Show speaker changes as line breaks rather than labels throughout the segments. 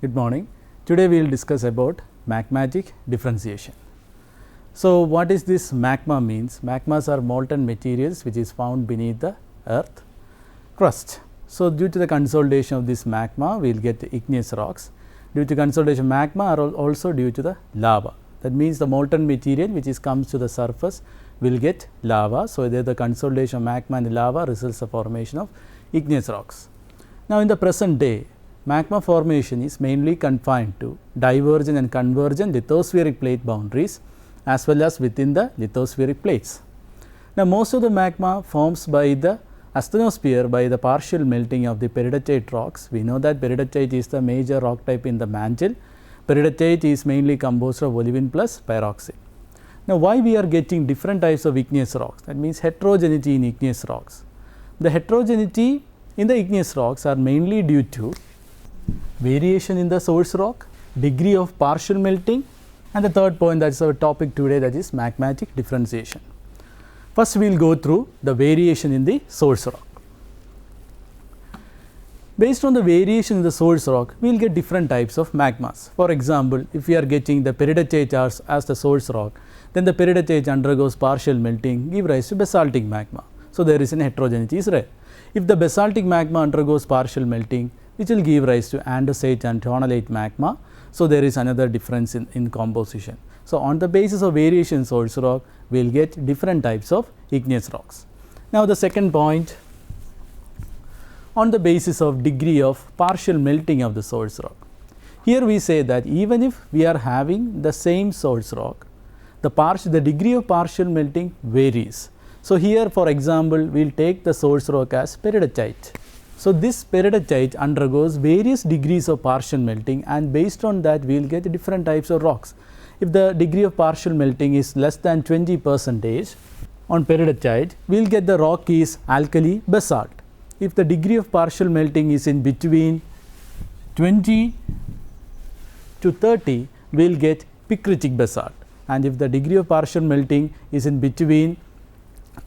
Good morning. Today we will discuss about magmatic differentiation. So what is this magma means? Magmas are molten materials which is found beneath the earth crust. So due to the consolidation of this magma we will get igneous rocks. Due to consolidation magma are also due to the lava. That means the molten material which comes to the surface will get lava. So there the consolidation of magma and the lava results the formation of igneous rocks. Now in the present day, magma formation is mainly confined to divergent and convergent lithospheric plate boundaries as well as within the lithospheric plates. Now most of the magma forms by the asthenosphere by the partial melting of the peridotite rocks. We know that peridotite is the major rock type in the mantle. Peridotite is mainly composed of olivine plus pyroxene. Now why we are getting different types of igneous rocks? That means heterogeneity in igneous rocks. The heterogeneity in the igneous rocks are mainly due to variation in the source rock, degree of partial melting, and the third point, that is our topic today, that is magmatic differentiation. First we will go through the variation in the source rock. Based on the variation in the source rock, we will get different types of magmas. For example, if we are getting the peridotite as the source rock, then the peridotite undergoes partial melting, give rise to basaltic magma. So there is an heterogeneity is rare. If the basaltic magma undergoes partial melting, which will give rise to andesite and tonalite magma. So there is another difference in composition. So on the basis of variation in source rock, we will get different types of igneous rocks. Now the second point, on the basis of degree of partial melting of the source rock. Here we say that even if we are having the same source rock, the degree of partial melting varies. So here for example, we will take the source rock as peridotite. So this peridotite undergoes various degrees of partial melting, and based on that we will get different types of rocks. If the degree of partial melting is less than 20% on peridotite, we will get the rock is alkali basalt. If the degree of partial melting is in between 20 to 30, we will get picritic basalt, and if the degree of partial melting is in between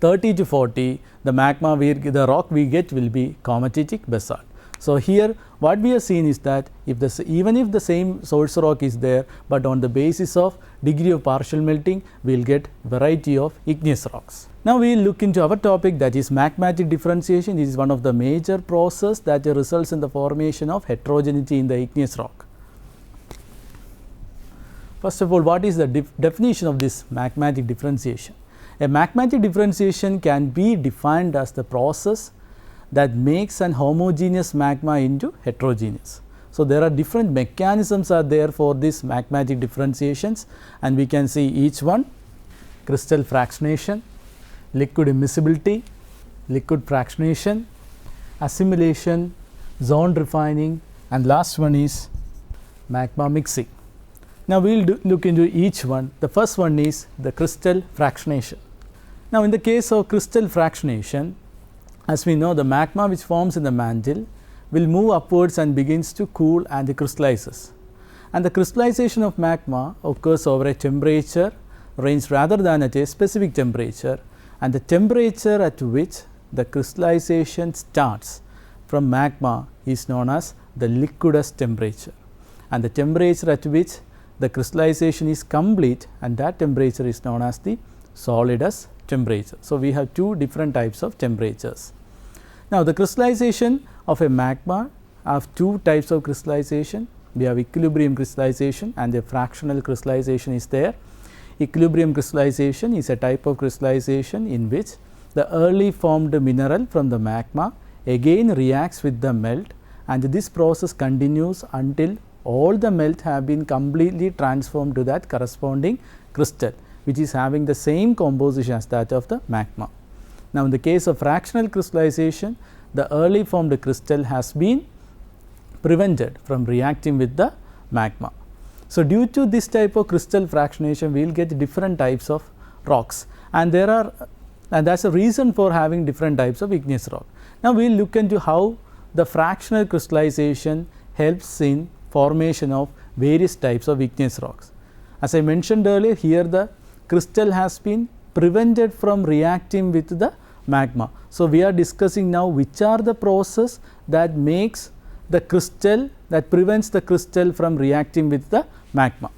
30 to 40, the rock we get will be komatitic basalt. So here what we have seen is that even if the same source rock is there, but on the basis of degree of partial melting, we will get variety of igneous rocks. Now we will look into our topic, that is magmatic differentiation. This is one of the major process that results in the formation of heterogeneity in the igneous rock. First of all, what is the definition of this magmatic differentiation? A magmatic differentiation can be defined as the process that makes an homogeneous magma into heterogeneous. So there are different mechanisms are there for this magmatic differentiations, and we can see each one: crystal fractionation, liquid immiscibility, liquid fractionation, assimilation, zone refining, and last one is magma mixing. Now we will look into each one. The first one is the crystal fractionation. Now in the case of crystal fractionation, as we know, the magma which forms in the mantle will move upwards and begins to cool and crystallizes. And the crystallization of magma occurs over a temperature range rather than at a specific temperature, and the temperature at which the crystallization starts from magma is known as the liquidus temperature, and the temperature at which the crystallization is complete, and that temperature is known as the solidus temperature. So we have two different types of temperatures. Now the crystallization of a magma have two types of crystallization. We have equilibrium crystallization and the fractional crystallization is there. Equilibrium crystallization is a type of crystallization in which the early formed mineral from the magma again reacts with the melt, and this process continues until all the melt have been completely transformed to that corresponding crystal, which is having the same composition as that of the magma. Now in the case of fractional crystallization, the early formed crystal has been prevented from reacting with the magma. So due to this type of crystal fractionation, we will get different types of rocks, and that's a reason for having different types of igneous rock. Now we will look into how the fractional crystallization helps in formation of various types of igneous rocks. As I mentioned earlier, here the crystal has been prevented from reacting with the magma. So we are discussing now which are the process that makes the crystal that prevents the crystal from reacting with the magma.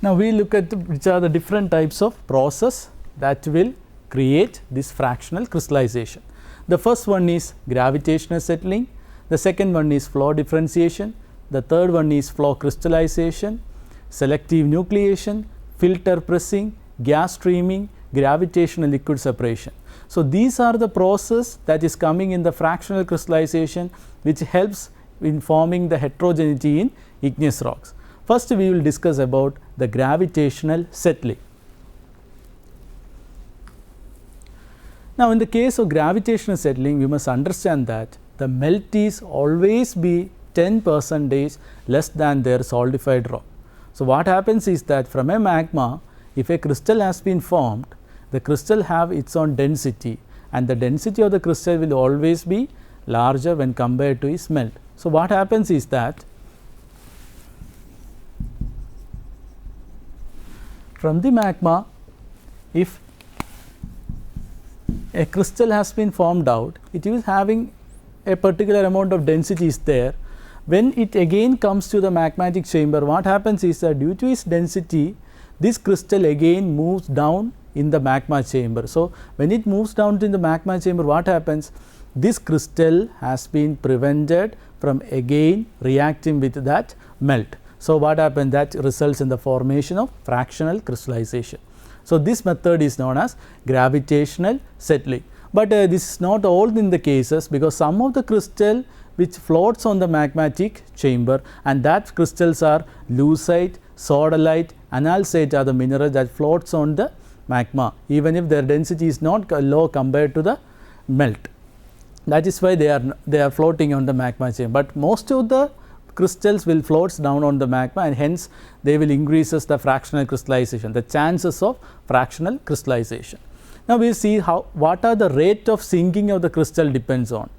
Now, we look at which are the different types of process that will create this fractional crystallization. The first one is gravitational settling, the second one is flow differentiation, the third one is flow crystallization, selective nucleation, filter pressing, gas streaming, gravitational liquid separation. So, these are the process that is coming in the fractional crystallization, which helps in forming the heterogeneity in igneous rocks. First, we will discuss about the gravitational settling. Now, in the case of gravitational settling, we must understand that the melt is always be 10% less than their solidified rock. So, what happens is that from a magma, if a crystal has been formed, the crystal have its own density, and the density of the crystal will always be larger when compared to its melt. So, what happens is that from the magma, if a crystal has been formed out, it is having a particular amount of density is there. When it again comes to the magmatic chamber, what happens is that due to its density, this crystal again moves down in the magma chamber. So, when it moves down to the magma chamber, what happens? This crystal has been prevented from again reacting with that melt. So, what happens? That results in the formation of fractional crystallization. So, this method is known as gravitational settling. But this is not all in the cases, because some of the crystal which floats on the magmatic chamber, and that crystals are leucite, sodalite, analcite are the minerals that floats on the magma, even if their density is not low compared to the melt. That is why they are floating on the magma chamber. But most of the crystals will float down on the magma, and hence they will increases the fractional crystallization, the chances of fractional crystallization. Now, we will see what are the rate of sinking of the crystal depends on.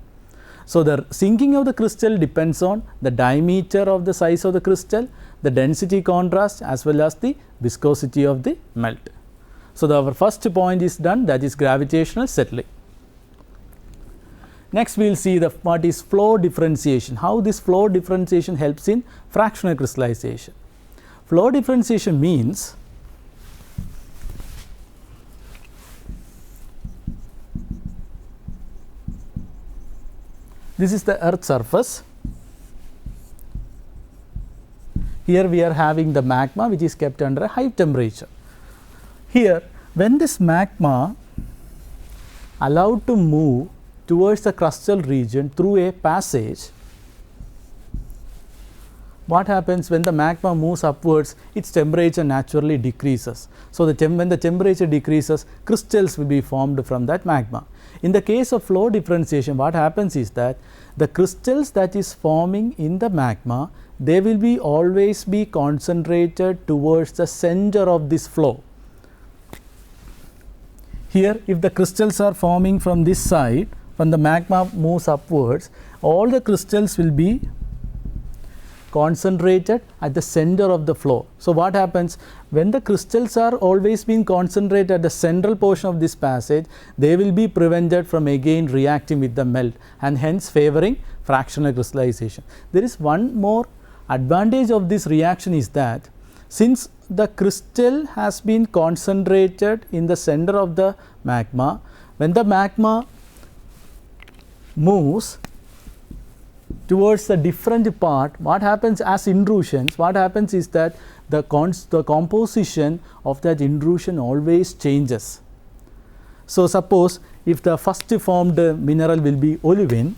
So, the sinking of the crystal depends on the diameter of the size of the crystal, the density contrast, as well as the viscosity of the melt. So, our first point is done, that is gravitational settling. Next, we will see what is flow differentiation, how this flow differentiation helps in fractional crystallization. Flow differentiation means this is the earth surface. Here we are having the magma which is kept under a high temperature. Here, when this magma allowed to move towards the crustal region through a passage, what happens when the magma moves upwards? Its temperature naturally decreases. So, when the temperature decreases, crystals will be formed from that magma. In the case of flow differentiation, what happens is that the crystals that is forming in the magma, they will be always be concentrated towards the center of this flow. Here, if the crystals are forming from this side, when the magma moves upwards, all the crystals will be concentrated at the center of the flow. So, what happens when the crystals are always being concentrated at the central portion of this passage, they will be prevented from again reacting with the melt, and hence favoring fractional crystallization. There is one more advantage of this reaction is that since the crystal has been concentrated in the center of the magma, when the magma moves towards the different part, what happens as intrusions, what happens is that the composition of that intrusion always changes. So, suppose if the first formed mineral will be olivine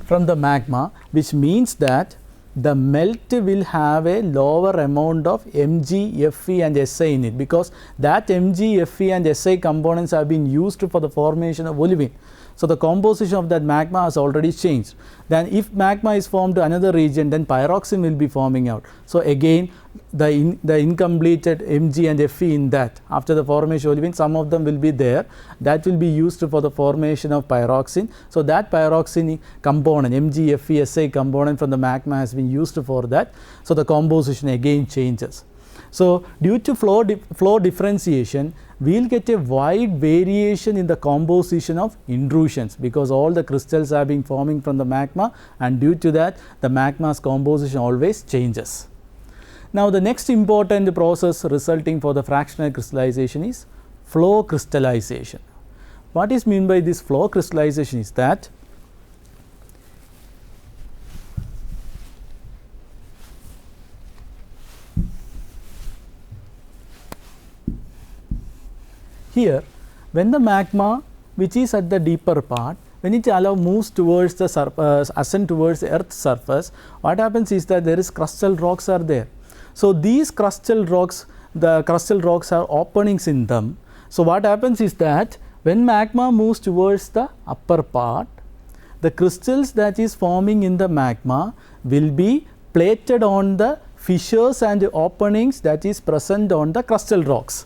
from the magma, which means that the melt will have a lower amount of Mg, Fe and Si in it, because that Mg, Fe and Si components have been used for the formation of olivine. So the composition of that magma has already changed. Then if magma is formed to another region, then pyroxene will be forming out. So again the incompleted Mg and Fe in that, after the formation olivine, some of them will be there, that will be used for the formation of pyroxene. So that pyroxene component, Mg, Fe, Si component from the magma has been used for that. So the composition again changes. So due to flow differentiation, we will get a wide variation in the composition of intrusions, because all the crystals have been forming from the magma, and due to that the magma's composition always changes. Now the next important process resulting for the fractional crystallization is flow crystallization. What is meant by this flow crystallization is that here, when the magma which is at the deeper part, when it moves towards the ascend towards the earth's surface, what happens is that there is crustal rocks are there. So these crustal rocks, the crustal rocks have openings in them. So what happens is that when magma moves towards the upper part, the crystals that is forming in the magma will be plated on the fissures and openings that is present on the crustal rocks.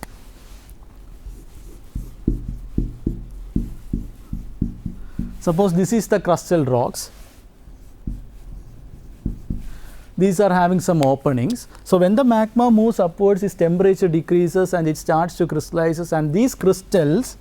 Suppose this is the crustal rocks, these are having some openings. So when the magma moves upwards, its temperature decreases and it starts to crystallizes, and these crystals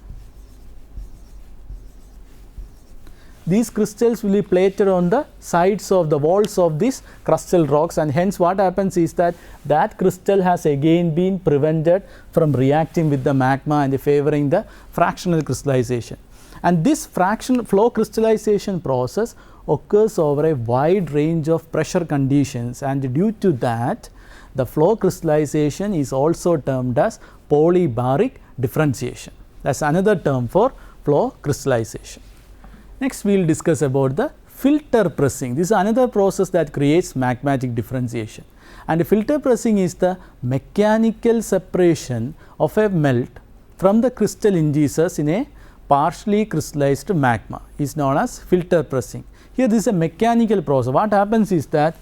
will be plated on the sides of the walls of these crustal rocks, and hence what happens is that that crystal has again been prevented from reacting with the magma and favoring the fractional crystallization. And this flow crystallization process occurs over a wide range of pressure conditions, and due to that the flow crystallization is also termed as polybaric differentiation. That is another term for flow crystallization. Next we will discuss about the filter pressing. This is another process that creates magmatic differentiation, and filter pressing is the mechanical separation of a melt from the crystal indices in a partially crystallized magma is known as filter pressing. Here this is a mechanical process. What happens is that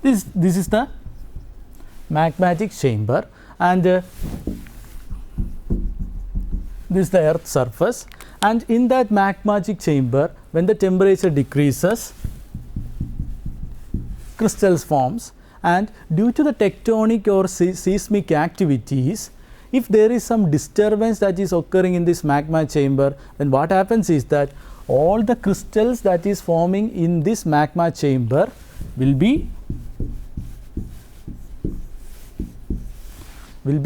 this is the magmatic chamber, and this is the earth surface, and in that magmatic chamber, when the temperature decreases, crystals forms, and due to the tectonic or seismic activities, if there is some disturbance that is occurring in this magma chamber, then what happens is that all the crystals that is forming in this magma chamber will be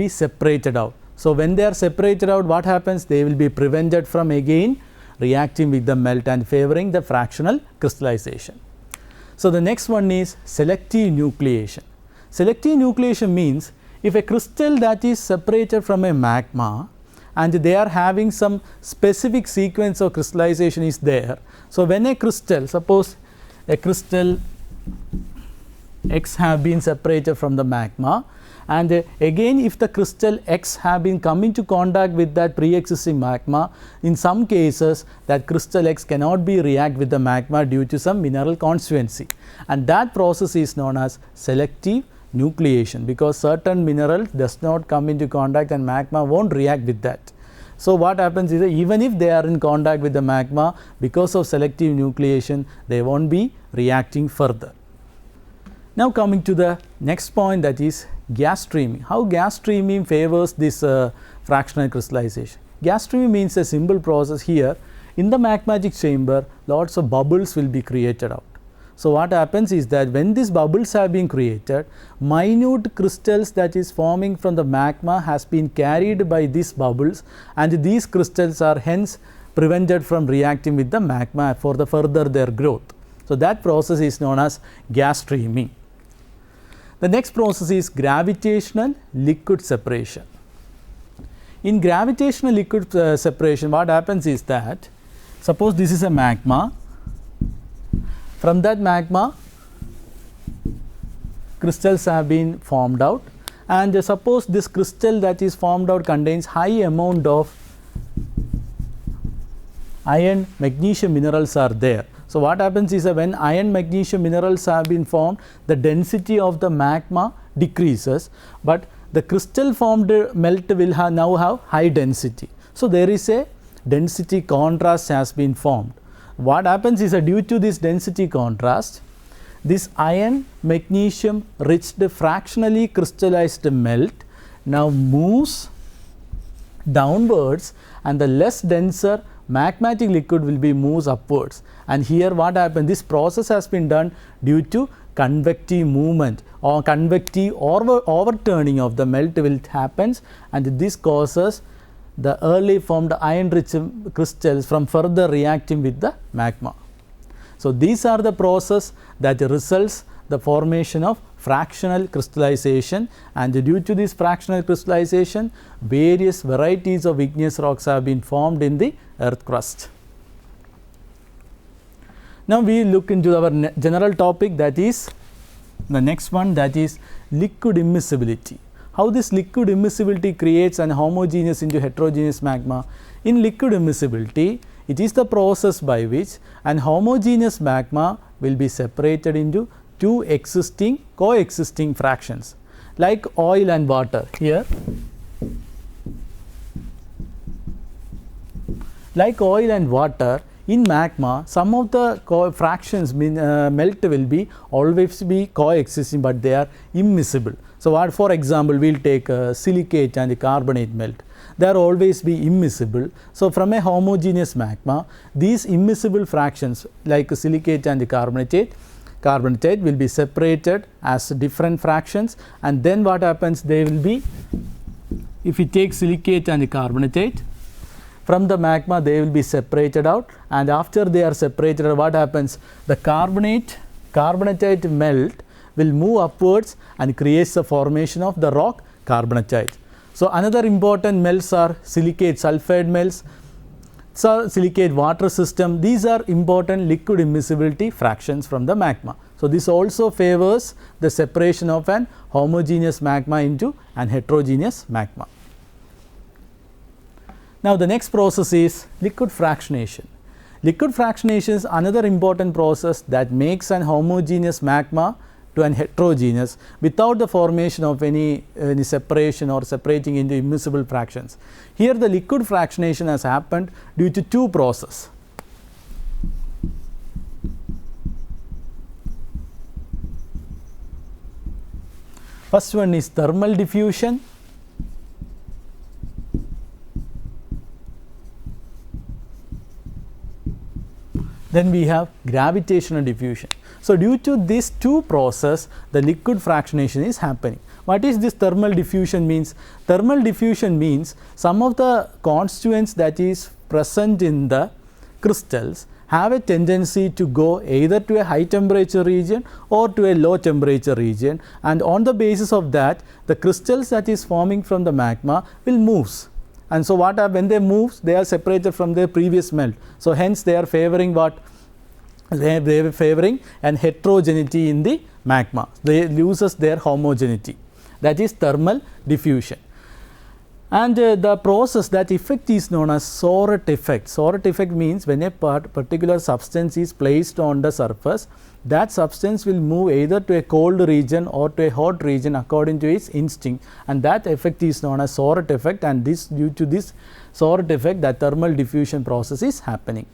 separated out. So when they are separated out, what happens? They will be prevented from again reacting with the melt and favoring the fractional crystallization. So the next one is selective nucleation. Selective nucleation means if a crystal that is separated from a magma and they are having some specific sequence of crystallization is there. So when a crystal, suppose a crystal X have been separated from the magma, and again if the crystal X have been come into contact with that pre-existing magma, in some cases that crystal X cannot be react with the magma due to some mineral constituency, and that process is known as selective nucleation, because certain mineral does not come into contact and magma won't react with that. So what happens is that even if they are in contact with the magma, because of selective nucleation they won't be reacting further. Now coming to the next point, that is gas streaming. How gas streaming favors this fractional crystallization? Gas streaming means a simple process. Here in the magmatic chamber lots of bubbles will be created out. So what happens is that when these bubbles have been created, minute crystals that is forming from the magma has been carried by these bubbles, and these crystals are hence prevented from reacting with the magma for the further their growth. So that process is known as gas streaming. The next process is gravitational liquid separation. In gravitational liquid separation, what happens is that suppose this is a magma. From that magma crystals have been formed out, and suppose this crystal that is formed out contains high amount of iron magnesium minerals are there. So what happens is that when iron magnesium minerals have been formed, the density of the magma decreases, but the crystal formed melt will now have high density. So there is a density contrast has been formed. What happens is that due to this density contrast, this iron magnesium rich fractionally crystallized melt now moves downwards, and the less denser magmatic liquid will be moves upwards. And here what happened, this process has been done due to convective movement or convective overturning of the melt will happens, and this causes the early formed iron rich crystals from further reacting with the magma. So these are the process that results the formation of fractional crystallization, and due to this fractional crystallization, various varieties of igneous rocks have been formed in the earth crust. Now we look into our general topic, that is the next one, that is liquid immiscibility. How this liquid immiscibility creates an homogeneous into heterogeneous magma. In liquid immiscibility, it is the process by which an homogeneous magma will be separated into two coexisting fractions, like oil and water. Here, like oil and water, in magma, some of the fractions melt will be always be coexisting, but they are immiscible. So what, for example, we will take silicate and carbonate melt. They are always be immiscible. So from a homogeneous magma, these immiscible fractions like silicate and carbonate will be separated as different fractions, and then what happens, they will be, if we take silicate and carbonate from the magma, they will be separated out, and after they are separated, what happens, the carbonate melt will move upwards and creates the formation of the rock carbonatite. So another important melts are silicate sulfide melts, silicate water system. These are important liquid immiscibility fractions from the magma. So this also favors the separation of an homogeneous magma into an heterogeneous magma. Now the next process is liquid fractionation. Liquid fractionation is another important process that makes an homogeneous magma to an heterogeneous without the formation of any separation or separating into immiscible fractions. Here the liquid fractionation has happened due to two processes. First one is thermal diffusion. Then we have gravitational diffusion. So due to these two processes, the liquid fractionation is happening. What is this thermal diffusion means? Thermal diffusion means some of the constituents that is present in the crystals have a tendency to go either to a high temperature region or to a low temperature region, and on the basis of that, the crystals that is forming from the magma will move. And so what are, when they move, they are separated from their previous melt. So hence they are favoring what? They are favoring an heterogeneity in the magma. They loses their homogeneity. That is thermal diffusion. And the process, that effect is known as Soret effect. Soret effect means when a particular substance is placed on the surface, that substance will move either to a cold region or to a hot region according to its instinct, and that effect is known as Soret effect, and this due to this Soret effect, that thermal diffusion process is happening.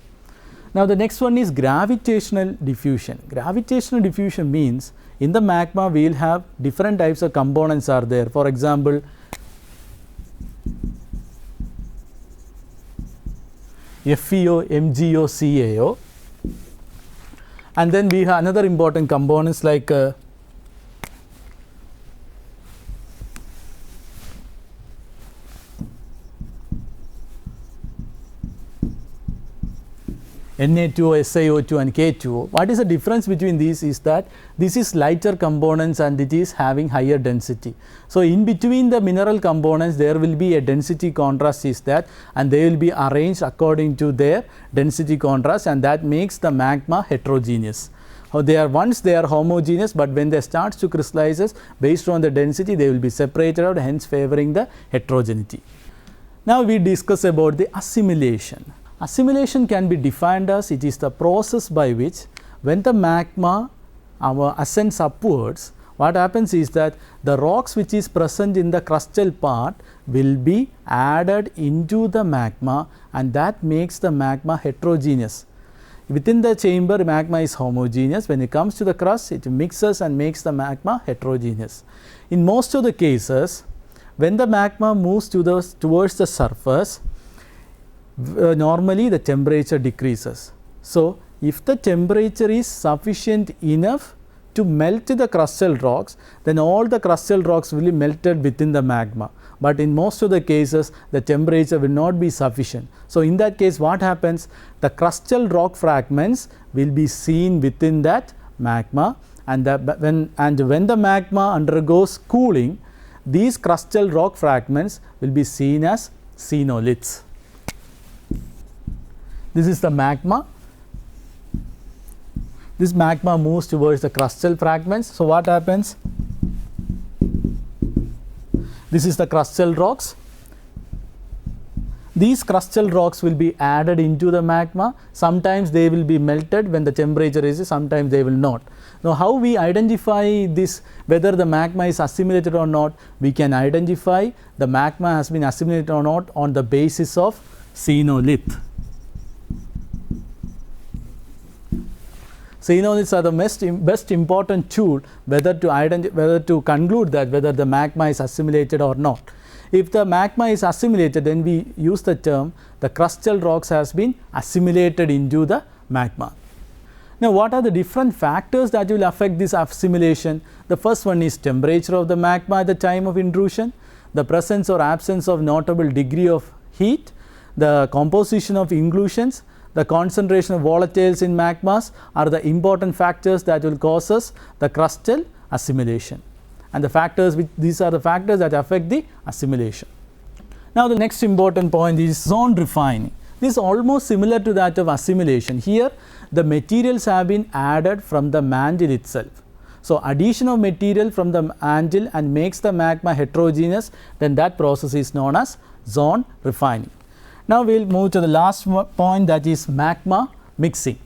Now the next one is gravitational diffusion. Gravitational diffusion means in the magma we will have different types of components are there. For example, FeO, MgO, CaO, and then we have another important components like Na2O, SiO2 and K2O. What is the difference between these is that this is lighter components and it is having higher density. So in between the mineral components there will be a density contrast is that, and they will be arranged according to their density contrast, and that makes the magma heterogeneous. once they are homogeneous, but when they start to crystallizes based on the density, they will be separated out, hence favoring the heterogeneity. Now we discuss about the assimilation. Assimilation can be defined as it is the process by which when the magma ascends upwards, what happens is that the rocks which is present in the crustal part will be added into the magma, and that makes the magma heterogeneous. Within the chamber, magma is homogeneous. When it comes to the crust, it mixes and makes the magma heterogeneous. In most of the cases, when the magma moves towards the surface, normally the temperature decreases. So, if the temperature is sufficient enough to melt the crustal rocks, then all the crustal rocks will be melted within the magma. But in most of the cases, the temperature will not be sufficient. So, in that case, what happens? The crustal rock fragments will be seen within that magma, and when the magma undergoes cooling, these crustal rock fragments will be seen as xenoliths. This is the magma. This magma moves towards the crustal fragments. So, what happens? This is the crustal rocks. These crustal rocks will be added into the magma. Sometimes they will be melted when the temperature is, sometimes they will not. Now, how we identify this, whether the magma is assimilated or not? We can identify the magma has been assimilated or not on the basis of xenolith. Xenoliths are the best important tool whether to conclude that whether the magma is assimilated or not. If the magma is assimilated, then we use the term the crustal rocks has been assimilated into the magma. Now, what are the different factors that will affect this assimilation? The first one is temperature of the magma at the time of intrusion, the presence or absence of notable degree of heat, the composition of inclusions, the concentration of volatiles in magmas are the important factors that will cause us the crustal assimilation. And these are the factors that affect the assimilation. Now, the next important point is zone refining. This is almost similar to that of assimilation. Here, the materials have been added from the mantle itself. So, addition of material from the mantle and makes the magma heterogeneous, then that process is known as zone refining. Now, we will move to the last point, that is magma mixing.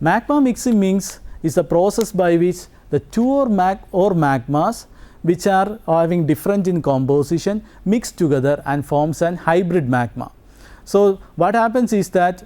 Magma mixing is the process by which the two or magmas which are having different in composition mix together and forms an hybrid magma. So, what happens is that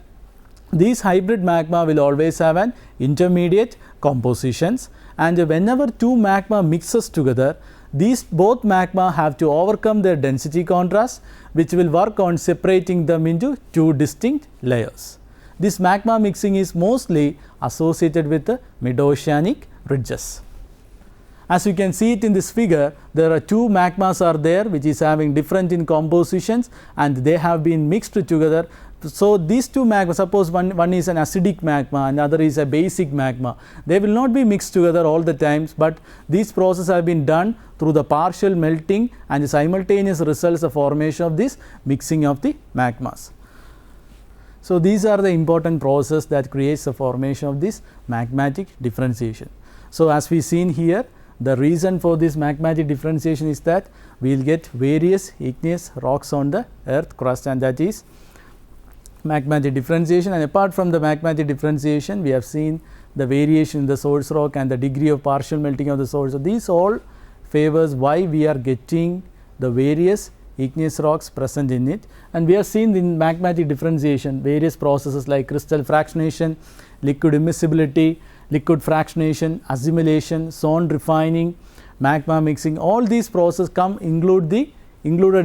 these hybrid magma will always have an intermediate compositions, and whenever two magma mixes together, these both magma have to overcome their density contrast, which will work on separating them into two distinct layers. This magma mixing is mostly associated with the mid-oceanic ridges. As you can see it in this figure, there are two magmas are there which is having different in compositions, and they have been mixed together. So, these two magma, suppose one is an acidic magma and another is a basic magma, they will not be mixed together all the times, but these processes have been done through the partial melting, and the simultaneous results the formation of this mixing of the magmas. So, these are the important processes that creates the formation of this magmatic differentiation. So, as we seen here, the reason for this magmatic differentiation is that we will get various igneous rocks on the earth crust, and that is magmatic differentiation. And apart from the magmatic differentiation, we have seen the variation in the source rock and the degree of partial melting of the source. So, these all favors why we are getting the various igneous rocks present in it, and we have seen in magmatic differentiation various processes like crystal fractionation, liquid immiscibility, liquid fractionation, assimilation, zone refining, magma mixing. All these processes included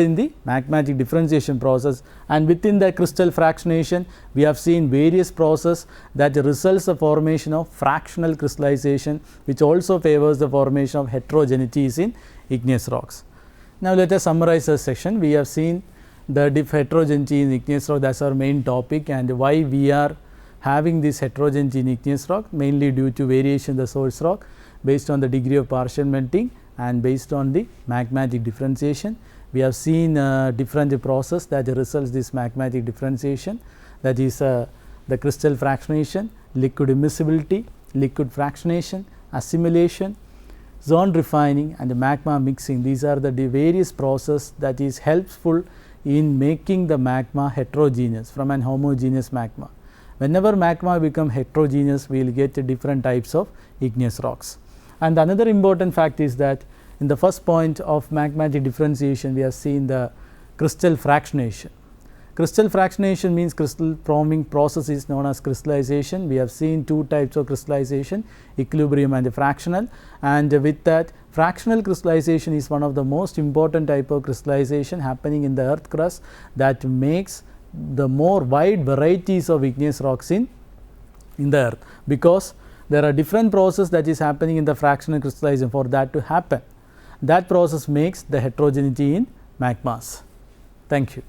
in the magmatic differentiation process, and within the crystal fractionation we have seen various processes that results the formation of fractional crystallization, which also favors the formation of heterogeneities in igneous rocks. Now, let us summarize the section. We have seen the heterogeneity in igneous rock, that is our main topic, and why we are having this heterogeneity in igneous rock, mainly due to variation in the source rock based on the degree of partial melting and based on the magmatic differentiation. We have seen different process that results this magmatic differentiation, that is the crystal fractionation, liquid immiscibility, liquid fractionation, assimilation, zone refining and magma mixing. These are the various processes that is helpful in making the magma heterogeneous from an homogeneous magma. Whenever magma become heterogeneous, we will get different types of igneous rocks. And another important fact is that in the first point of magmatic differentiation, we have seen the crystal fractionation. Crystal fractionation means crystal forming process is known as crystallization. We have seen two types of crystallization, equilibrium and fractional, and with that fractional crystallization is one of the most important type of crystallization happening in the earth crust that makes the more wide varieties of igneous rocks in the earth, because there are different processes that is happening in the fractional crystallization. For that to happen, that process makes the heterogeneity in magmas. Thank you.